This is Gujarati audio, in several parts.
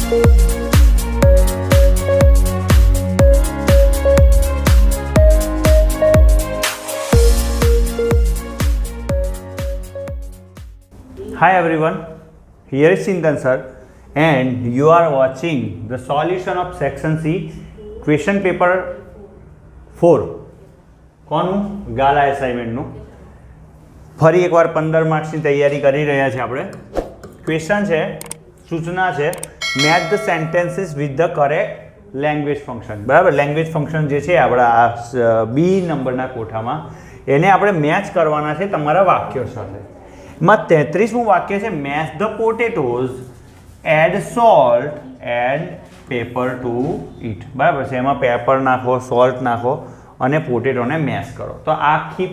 Hi everyone, here is Chintan sir and you are watching the solution of section C question paper 4 કોનું ગાલા એસાઇનમેન્ટનું ફરી એકવાર 15 માર્ક્સની તૈયારી કરી રહ્યા છે આપણે. ક્વેશ્ચન છે, સૂચના છે, match the sentences with the correct language function. બરાબર, લેંગ્વેજ ફંક્શન જે છે આપણા આ બી નંબરના કોઠામાં એને આપણે મેચ કરવાના છે તમારા વાક્યો સાથે. એમાં 33મું વાક્ય છે, match the potatoes, add salt and pepper to it. બરાબર છે, એમાં પેપર નાખો, સોલ્ટ નાખો અને પોટેટોને મેશ કરો. તો આખી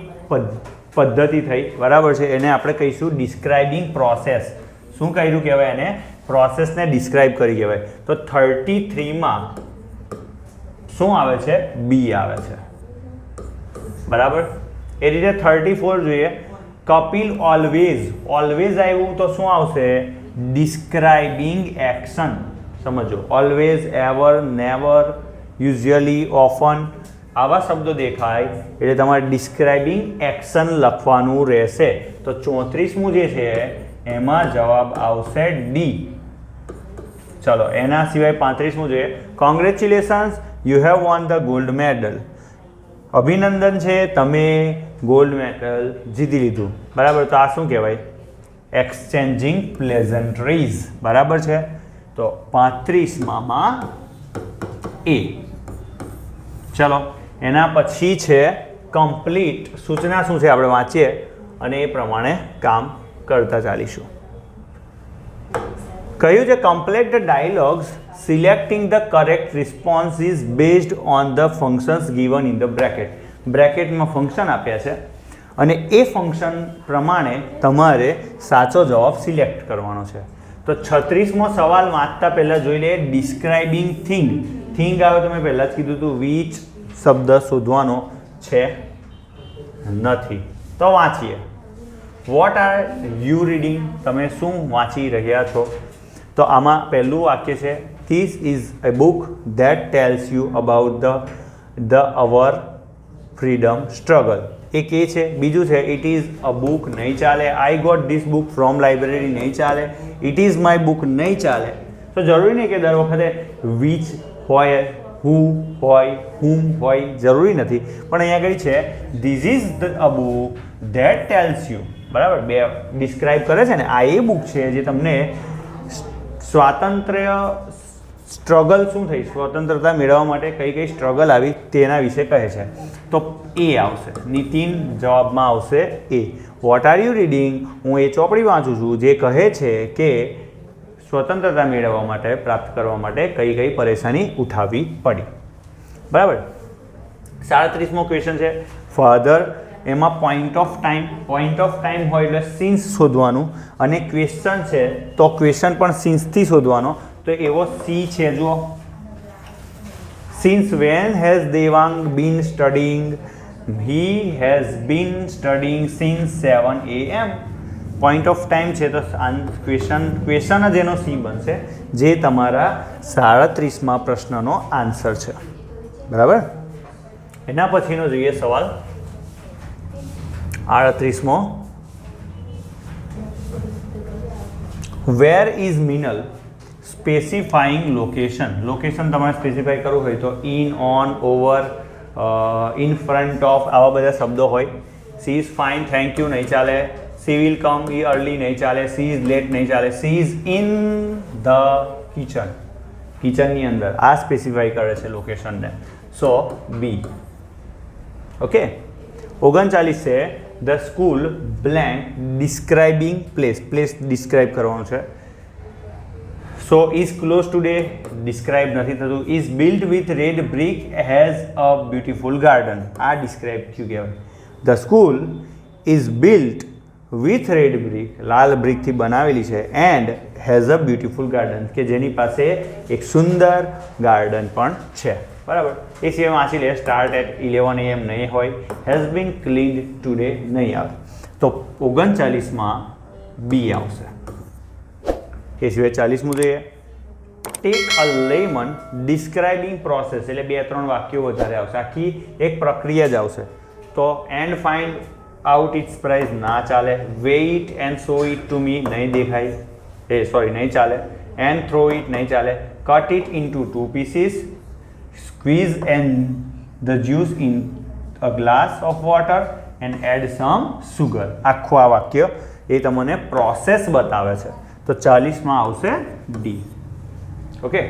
પદ્ધતિ થઈ. બરાબર છે, એને આપણે કહીશું ડિસ્ક્રાઇબિંગ પ્રોસેસ. શું કર્યું કહેવાય એને? પ્રોસેસને ડિસ્ક્રાઇબ કરી કહેવાય. તો 33માં શું આવે છે? બી આવે છે. બરાબર, એ રીતે 34 જોઈએ. કપિલ ઓલવેઝ, ઓલવેઝ આવ્યું તો શું આવશે? Describing action. સમજો, always, ever, never, usually, often આવા શબ્દો દેખાય એટલે તમારે ડિસ્ક્રાઇબિંગ એક્શન લખવાનું રહેશે. તો 34મું જે છે એમાં જવાબ આવશે ડી. ચલો, એના સિવાય 35મું જોઈએ. Congratulations, you have won the gold medal. અભિનંદન છે, તમે ગોલ્ડ મેડલ જીતી લીધું. બરાબર, તો આ શું કહેવાય? એક્સચેન્જિંગ પ્લેઝન્ટ્રીઝ. બરાબર છે, તો 35માં એ. ચલો, એના પછી છે કમ્પ્લીટ. સૂચના શું છે આપણે વાંચીએ અને એ પ્રમાણે કામ કરતા ચાલીશું. કહ્યું છે, complete the dialogues selecting the correct response is based on the functions given in the bracket. બ્રેકેટમાં ફંક્શન આપ્યા છે અને એ ફંક્શન પ્રમાણે તમારે સાચો જવાબ સિલેક્ટ કરવાનો છે. તો 36મો સવાલ વાંચતા પહેલાં જોઈ લઈએ ડિસ્ક્રાઇબિંગ થિંગ. થિંગ આવે તો મેં પહેલાં જ કીધું હતું વીચ શબ્દ શોધવાનો છે નથી. તો વાંચીએ. Vote are you reading? તમે શું વાંચી રહ્યા છો? તો આમાં પહેલું વાક્ય છે, this is a book that tells you about the our freedom struggle. એક એ છે. બીજું છે, ઇટ ઇઝ અ બુક, નહીં ચાલે. I got this book from library, નહીં ચાલે. ઇટ ઇઝ માય બુક, નહીં ચાલે. તો જરૂરી નહીં કે દર વખતે વિચ હોય, હુ હોય, હુમ હોય, જરૂરી નથી. પણ અહીંયા આગળ છે this is a book that tells you. બરાબર, બે ડિસ્ક્રાઇબ કરે છે ને. આ એ બુક છે જે તમને સ્વાતંત્ર્ય સ્ટ્રગલ શું થઈ, સ્વતંત્રતા મેળવવા માટે કઈ કઈ સ્ટ્રગલ આવી તેના વિશે કહે છે. તો એ આવશે. નીતિન જવાબમાં આવશે એ. What are you reading? હું એ ચોપડી વાંચું છું જે કહે છે કે સ્વતંત્રતા મેળવવા માટે, પ્રાપ્ત કરવા માટે કઈ કઈ પરેશાની ઉઠાવવી પડી. બરાબર. 37મો ક્વેશ્ચન છે, ફાધર. એમાં point of time. Point of time હોય એટલે સિન્સ શોધવાનું અને ક્વેશ્ચન છે તો ક્વેશ્ચન પણ સિન્સથી શોધવાનો. તો એવો સી છે, જુઓ. Since when has Devang been studying? He has been studying since 7 AM. Point of time છે તો ક્વેશ્ચન જ એનો સી બનશે, જે તમારા 37મા પ્રશ્નનો આન્સર છે. બરાબર. એના પછીનો જોઈએ સવાલ 38મો. Where is Minal? Specifying location. Location તમારે સ્પેસિફાઈ કરવું હોય તો in, on, over, in front of આવા બધા શબ્દો હોય. She is fine, thank you, નહીં ચાલે. સી વિલ કમ, ઈ અર્લી, નહીં ચાલે. સી ઇઝ લેટ, નહીં ચાલે. She is in the kitchen, કિચનની અંદર. આ સ્પેસિફાઈ કરે છે લોકેશનને. સો બી. ઓકે. 39 છે, the school blank describing place. Place describe કરવાનું છે. So is close today, describe નથી થતું. Is built with red brick, has a beautiful garden. આ ડિસ્ક્રાઇબ થયું કહેવાય. The school is built with red brick, લાલ બ્રિકથી બનાવેલી છે. And has a beautiful garden, કે જેની પાસે એક સુંદર ગાર્ડન પણ છે. બરાબર. એ સિવાય વાંચી લે. સ્ટાર્ટ એટ 11 AM નહીં હોય. હેઝ બીન ક્લીન્ડ ટુડે નહીં આવે. તો 39માં બી આવશે. એ સિવાય 40મું જોઈએ. Take a lemon describing process, એટલે 2-3 વાક્યો વધારે આવશે, આખી એક પ્રક્રિયા જ આવશે. તો and find out its price ના ચાલે. Weigh it and show it to me નહીં દેખાય, નહીં ચાલે. એન્ડ થ્રો ઇટ નહીં ચાલે. Cut it into 2 pieces. Squeeze and the juice in a glass of water and add some sugar. આખું આ વાક્ય એ તમને પ્રોસેસ બતાવે છે. તો 40માં આવશે ડી. ઓકે,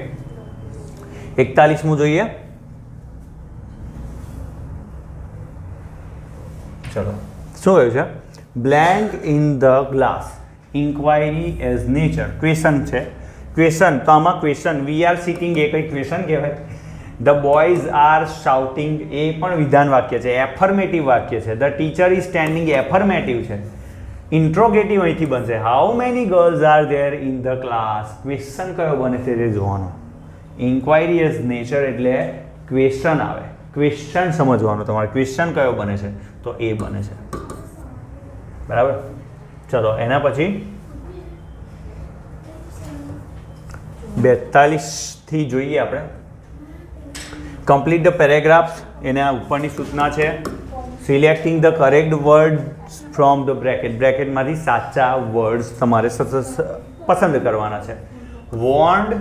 41મું જોઈએ. ચલો, શું કહ્યું છે? Blank in the glass, inquiry as nature. Question છે. ક્વેશ્ચન તો આમાં ક્વેશ્ચન વી આર સિટિંગ એ કઈ ક્વેશ્ચન કહેવાય? ધ બોયઝ આર શાઉટિંગ એ પણ વિધાન વાક્ય છે, એફર્મેટિવ વાક્ય છે. The teacher is standing affirmative છે. ઇન્ટ્રોગેટિવ અહીંથી બનશે. How many girls are there in the class. Question કયો બને છે તે જોવાનો. ઇન્ક્વાયરી એઝ નેચર એટલે ક્વેશ્ચન આવે, ક્વેશ્ચન સમજવાનું તમારે. ક્વેશ્ચન કયો બને છે? તો એ બને છે. બરાબર. ચલો, એના પછી 42થી જોઈએ આપણે. કમ્પ્લીટ ધ પેરેગ્રાફ્સ, એના ઉપરની સૂચના છે. Selecting the correct words from the bracket, બ્રેકેટમાંથી સાચા વર્ડ્સ તમારે પસંદ કરવાના છે. વોન્ડ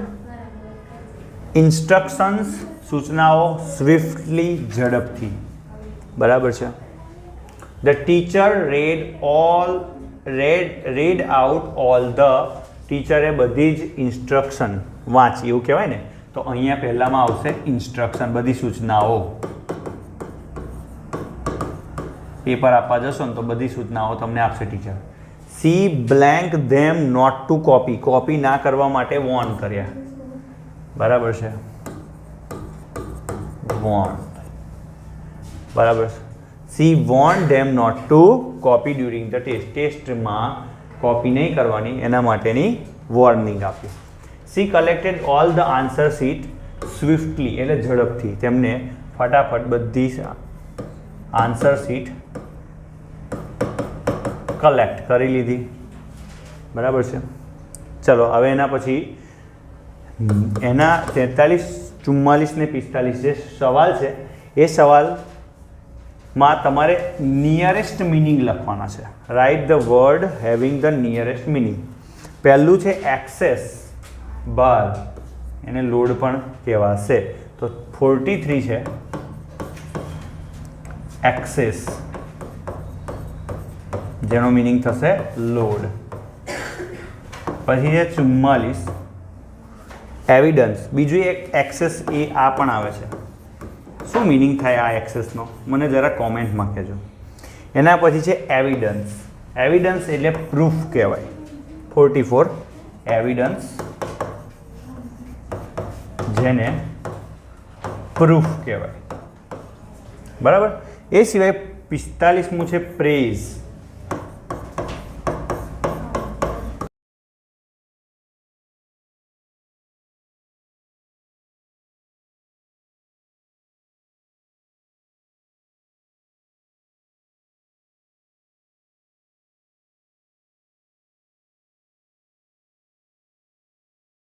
ઇન્સ્ટ્રક્શન્સ, સૂચનાઓ સ્વિફ્ટલી, ઝડપથી. બરાબર છે. The teacher read out all the, ટીચરે બધી જ ઇન્સ્ટ્રક્શન વાંચી, એવું કહેવાય ને. તો અહીંયા પહેલામાં આવશે ઇન્સ્ટ્રક્શન, બધી સૂચનાઓ. પેપર આપવા જશો ને તો બધી સૂચનાઓ તમને આપશે teacher. She blank them not to copy, copy ના કરવા માટે વોર્ન કર્યા. બરાબર છે, વોર્ન. બરાબર. She warn them not to copy during the test, ટેસ્ટમાં કોપી નહીં કરવાની એના માટેની વોર્નિંગ આપી. She collected all the answer sheet swiftly એટલે ઝડપથી, તેમને ફટાફટ બધી આન્સર શીટ કલેક્ટ કરી લીધી. બરાબર છે. ચલો, હવે એના પછી એના 43, 44 ને 45 જે સવાલ છે એ સવાલમાં તમારે નિયરેસ્ટ મિનિંગ લખવાના છે. Write the word having the nearest meaning. પહેલું છે એક્સેસ બાર, એને લોડ પણ કહેવાશે. તો 43 છે એક્સેસ, જેનો મિનિંગ થશે લોડ. પછી છે 44 એવિડન્સ. બીજું એક એક્સેસ એ આ પણ આવે છે. શું મિનિંગ થાય આ એક્સેસનો? મને જરા કોમેન્ટમાં કહેજો. એના પછી છે એવિડન્સ. એવિડન્સ એટલે પ્રૂફ કહેવાય. 44 એવિડન્સ, જેને પ્રૂફ કહેવાય. બરાબર. એ સિવાય 45મું છે પ્રેઝ.